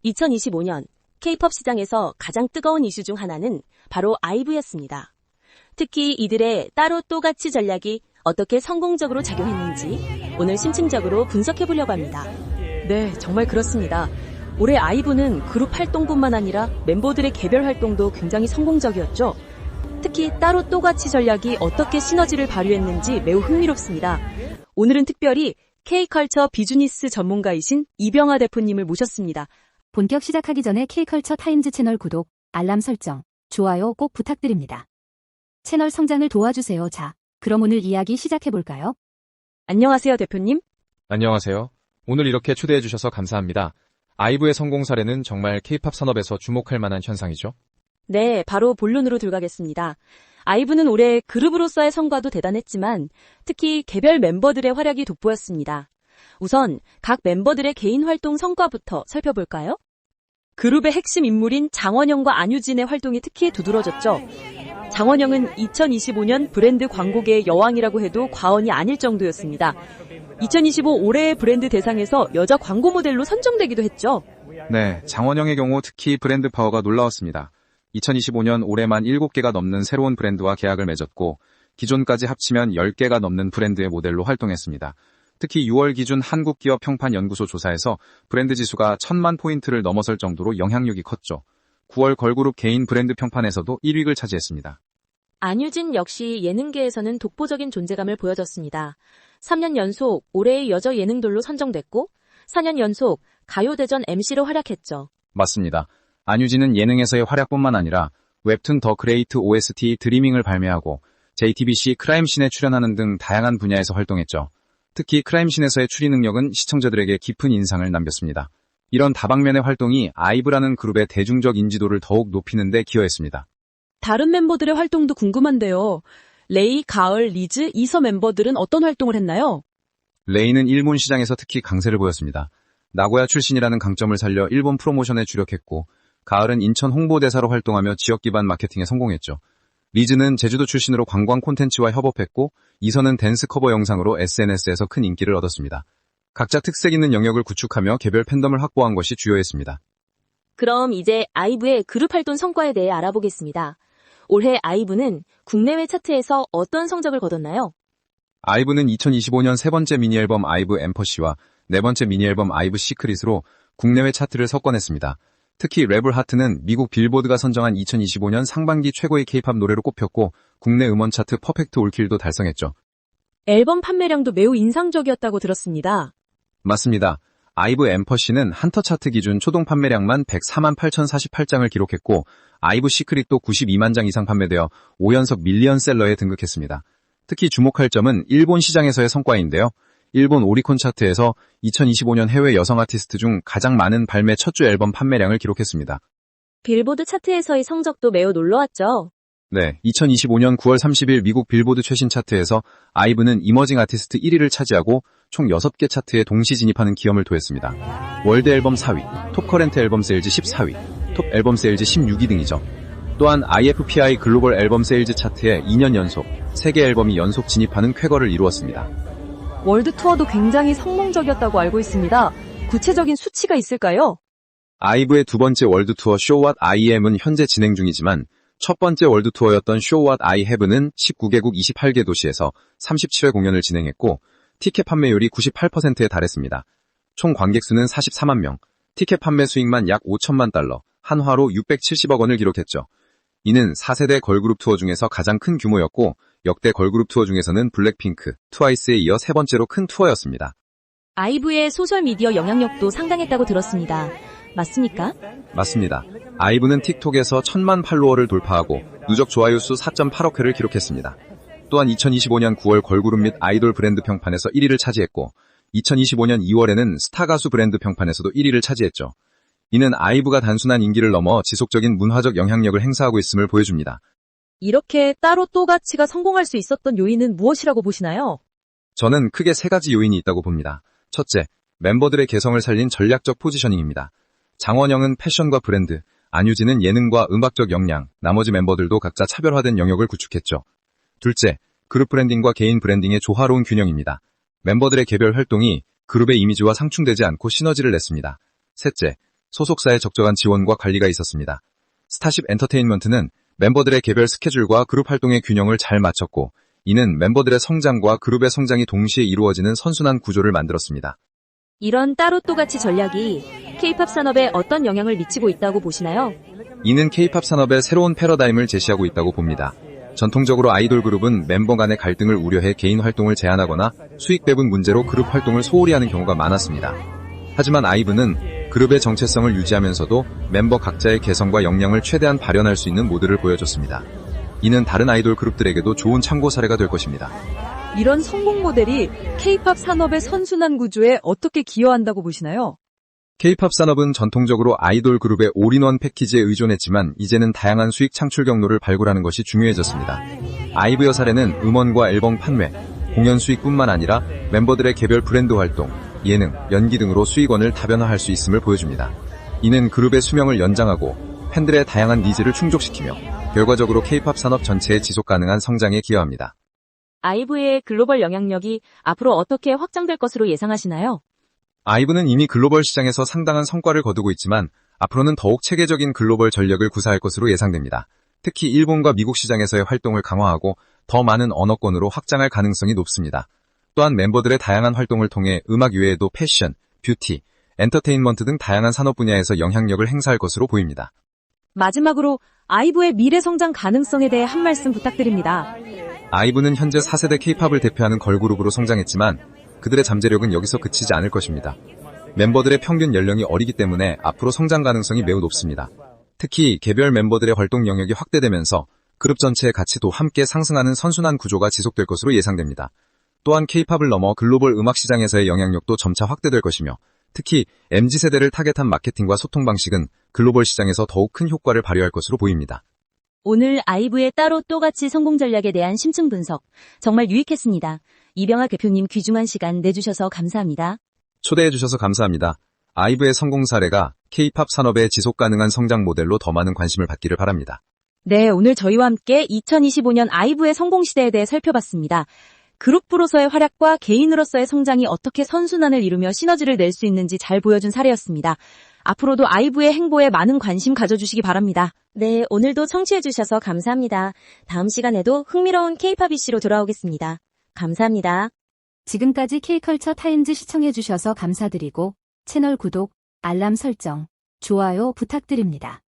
2025년 K-팝 시장에서 가장 뜨거운 이슈 중 하나는 바로 아이브였습니다. 특히 이들의 따로 또 같이 전략이 어떻게 성공적으로 작용했는지 오늘 심층적으로 분석해보려고 합니다. 네, 정말 그렇습니다. 올해 아이브는 그룹 활동뿐만 아니라 멤버들의 개별 활동도 굉장히 성공적이었죠. 특히 따로 또 같이 전략이 어떻게 시너지를 발휘했는지 매우 흥미롭습니다. 오늘은 특별히 K컬처 비즈니스 전문가이신 이병하 대표님을 모셨습니다. 본격 시작하기 전에 K컬처 타임즈 채널 구독, 알람 설정, 좋아요 꼭 부탁드립니다. 채널 성장을 도와주세요. 자, 그럼 오늘 이야기 시작해볼까요? 안녕하세요, 대표님. 안녕하세요. 오늘 이렇게 초대해 주셔서 감사합니다. 아이브의 성공 사례는 정말 K-팝 산업에서 주목할 만한 현상이죠. 네, 바로 본론으로 들어가겠습니다. 아이브는 올해 그룹으로서의 성과도 대단했지만 특히 개별 멤버들의 활약이 돋보였습니다. 우선 각 멤버들의 개인 활동 성과부터 살펴볼까요? 그룹의 핵심 인물인 장원영과 안유진의 활동이 특히 두드러졌죠. 장원영은 2025년 브랜드 광고계의 여왕이라고 해도 과언이 아닐 정도였습니다. 2025 올해의 브랜드 대상에서 여자 광고 모델로 선정되기도 했죠. 네, 장원영의 경우 특히 브랜드 파워가 놀라웠습니다. 2025년 올해만 7개가 넘는 새로운 브랜드와 계약을 맺었고 기존까지 합치면 10개가 넘는 브랜드의 모델로 활동했습니다. 특히 6월 기준 한국기업평판연구소 조사에서 브랜드 지수가 1000만 포인트를 넘어설 정도로 영향력이 컸죠. 9월 걸그룹 개인 브랜드 평판에서도 1위를 차지했습니다. 안유진 역시 예능계에서는 독보적인 존재감을 보여줬습니다. 3년 연속 올해의 여자 예능돌로 선정됐고 4년 연속 가요대전 MC로 활약했죠. 맞습니다. 안유진은 예능에서의 활약뿐만 아니라 웹툰 더 그레이트 OST 드리밍을 발매하고 JTBC 크라임씬에 출연하는 등 다양한 분야에서 활동했죠. 특히 크라임씬에서의 추리 능력은 시청자들에게 깊은 인상을 남겼습니다. 이런 다방면의 활동이 아이브라는 그룹의 대중적 인지도를 더욱 높이는 데 기여했습니다. 다른 멤버들의 활동도 궁금한데요. 레이, 가을, 리즈, 이서 멤버들은 어떤 활동을 했나요? 레이는 일본 시장에서 특히 강세를 보였습니다. 나고야 출신이라는 강점을 살려 일본 프로모션에 주력했고 가을은 인천 홍보대사로 활동하며 지역 기반 마케팅에 성공했죠. 리즈는 제주도 출신으로 관광 콘텐츠와 협업했고 이서는 댄스 커버 영상으로 SNS에서 큰 인기를 얻었습니다. 각자 특색 있는 영역을 구축하며 개별 팬덤을 확보한 것이 주요했습니다. 그럼 이제 아이브의 그룹 활동 성과에 대해 알아보겠습니다. 올해 아이브는 국내외 차트에서 어떤 성적을 거뒀나요? 아이브는 2025년 세 번째 미니앨범 아이브 엠퍼시와 네 번째 미니앨범 아이브 시크릿으로 국내외 차트를 석권했습니다. 특히 레블 하트는 미국 빌보드가 선정한 2025년 상반기 최고의 K-팝 노래로 꼽혔고 국내 음원 차트 퍼펙트 올킬도 달성했죠. 앨범 판매량도 매우 인상적이었다고 들었습니다. 맞습니다. 아이브 엠퍼시는 한터 차트 기준 초동 판매량만 104만 8,048장을 기록했고 아이브 시크릿도 92만 장 이상 판매되어 5연속 밀리언셀러에 등극했습니다. 특히 주목할 점은 일본 시장에서의 성과인데요. 일본 오리콘 차트에서 2025년 해외 여성 아티스트 중 가장 많은 발매 첫 주 앨범 판매량을 기록했습니다. 빌보드 차트에서의 성적도 매우 놀라웠죠. 네, 2025년 9월 30일 미국 빌보드 최신 차트에서 아이브는 이머징 아티스트 1위를 차지하고 총 6개 차트에 동시 진입하는 기염을 도했습니다. 월드 앨범 4위, 톱 커렌트 앨범 세일즈 14위, 톱 앨범 세일즈 16위 등이죠. 또한 IFPI 글로벌 앨범 세일즈 차트에 2년 연속, 3개 앨범이 연속 진입하는 쾌거를 이루었습니다. 월드 투어도 굉장히 성공적이었다고 알고 있습니다. 구체적인 수치가 있을까요? 아이브의 두 번째 월드 투어 Show What I Am은 현재 진행 중이지만 첫 번째 월드 투어였던 Show What I Have는 19개국 28개 도시에서 37회 공연을 진행했고 티켓 판매율이 98%에 달했습니다. 총 관객 수는 44만 명, 티켓 판매 수익만 약 5천만 달러, 한화로 670억 원을 기록했죠. 이는 4세대 걸그룹 투어 중에서 가장 큰 규모였고 역대 걸그룹 투어 중에서는 블랙핑크, 트와이스에 이어 세 번째로 큰 투어였습니다. 아이브의 소셜미디어 영향력도 상당했다고 들었습니다. 맞습니까? 맞습니다. 아이브는 틱톡에서 1000만 팔로워를 돌파하고 누적 좋아요 수 4.8억 회를 기록했습니다. 또한 2025년 9월 걸그룹 및 아이돌 브랜드 평판에서 1위를 차지했고 2025년 2월에는 스타 가수 브랜드 평판에서도 1위를 차지했죠. 이는 아이브가 단순한 인기를 넘어 지속적인 문화적 영향력을 행사하고 있음을 보여줍니다. 이렇게 따로 또 같이가 성공할 수 있었던 요인은 무엇이라고 보시나요? 저는 크게 세 가지 요인이 있다고 봅니다. 첫째, 멤버들의 개성을 살린 전략적 포지셔닝입니다. 장원영은 패션과 브랜드, 안유진은 예능과 음악적 역량, 나머지 멤버들도 각자 차별화된 영역을 구축했죠. 둘째, 그룹 브랜딩과 개인 브랜딩의 조화로운 균형입니다. 멤버들의 개별 활동이 그룹의 이미지와 상충되지 않고 시너지를 냈습니다. 셋째, 소속사의 적절한 지원과 관리가 있었습니다. 스타쉽 엔터테인먼트는 멤버들의 개별 스케줄과 그룹 활동의 균형을 잘 맞췄고, 이는 멤버들의 성장과 그룹의 성장이 동시에 이루어지는 선순환 구조를 만들었습니다. 이런 따로 또 같이 전략이 K-팝 산업에 어떤 영향을 미치고 있다고 보시나요? 이는 K-팝 산업의 새로운 패러다임을 제시하고 있다고 봅니다. 전통적으로 아이돌 그룹은 멤버 간의 갈등을 우려해 개인 활동을 제한하거나 수익 배분 문제로 그룹 활동을 소홀히 하는 경우가 많았습니다. 하지만 아이브는 그룹의 정체성을 유지하면서도 멤버 각자의 개성과 역량을 최대한 발현할 수 있는 모델을 보여줬습니다. 이는 다른 아이돌 그룹들에게도 좋은 참고 사례가 될 것입니다. 이런 성공 모델이 K-팝 산업의 선순환 구조에 어떻게 기여한다고 보시나요? K-팝 산업은 전통적으로 아이돌 그룹의 올인원 패키지에 의존했지만 이제는 다양한 수익 창출 경로를 발굴하는 것이 중요해졌습니다. 아이브의 사례는 음원과 앨범 판매, 공연 수익뿐만 아니라 멤버들의 개별 브랜드 활동, 예능, 연기 등으로 수익원을 다변화할 수 있음을 보여줍니다. 이는 그룹의 수명을 연장하고 팬들의 다양한 니즈를 충족시키며 결과적으로 K-팝 산업 전체의 지속 가능한 성장에 기여합니다. 아이브의 글로벌 영향력이 앞으로 어떻게 확장될 것으로 예상하시나요? 아이브는 이미 글로벌 시장에서 상당한 성과를 거두고 있지만 앞으로는 더욱 체계적인 글로벌 전략을 구사할 것으로 예상됩니다. 특히 일본과 미국 시장에서의 활동을 강화하고 더 많은 언어권으로 확장할 가능성이 높습니다. 또한 멤버들의 다양한 활동을 통해 음악 외에도 패션, 뷰티, 엔터테인먼트 등 다양한 산업 분야에서 영향력을 행사할 것으로 보입니다. 마지막으로 아이브의 미래 성장 가능성에 대해 한 말씀 부탁드립니다. 아이브는 현재 4세대 K-팝을 대표하는 걸그룹으로 성장했지만 그들의 잠재력은 여기서 그치지 않을 것입니다. 멤버들의 평균 연령이 어리기 때문에 앞으로 성장 가능성이 매우 높습니다. 특히 개별 멤버들의 활동 영역이 확대되면서 그룹 전체의 가치도 함께 상승하는 선순환 구조가 지속될 것으로 예상됩니다. 또한 K-팝을 넘어 글로벌 음악 시장에서의 영향력도 점차 확대될 것이며 특히 MZ세대를 타겟한 마케팅과 소통 방식은 글로벌 시장에서 더욱 큰 효과를 발휘할 것으로 보입니다. 오늘 아이브의 따로 또 같이 성공 전략에 대한 심층 분석 정말 유익했습니다. 이병학 대표님 귀중한 시간 내주셔서 감사합니다. 초대해주셔서 감사합니다. 아이브의 성공 사례가 K-팝 산업의 지속 가능한 성장 모델로 더 많은 관심을 받기를 바랍니다. 네, 오늘 저희와 함께 2025년 아이브의 성공 시대에 대해 살펴봤습니다. 그룹으로서의 활약과 개인으로서의 성장이 어떻게 선순환을 이루며 시너지를 낼 수 있는지 잘 보여준 사례였습니다. 앞으로도 아이브의 행보에 많은 관심 가져주시기 바랍니다. 네, 오늘도 청취해주셔서 감사합니다. 다음 시간에도 흥미로운 K-팝 이슈로 돌아오겠습니다. 감사합니다. 지금까지 K컬처 타임즈 시청해주셔서 감사드리고 채널 구독, 알람 설정, 좋아요 부탁드립니다.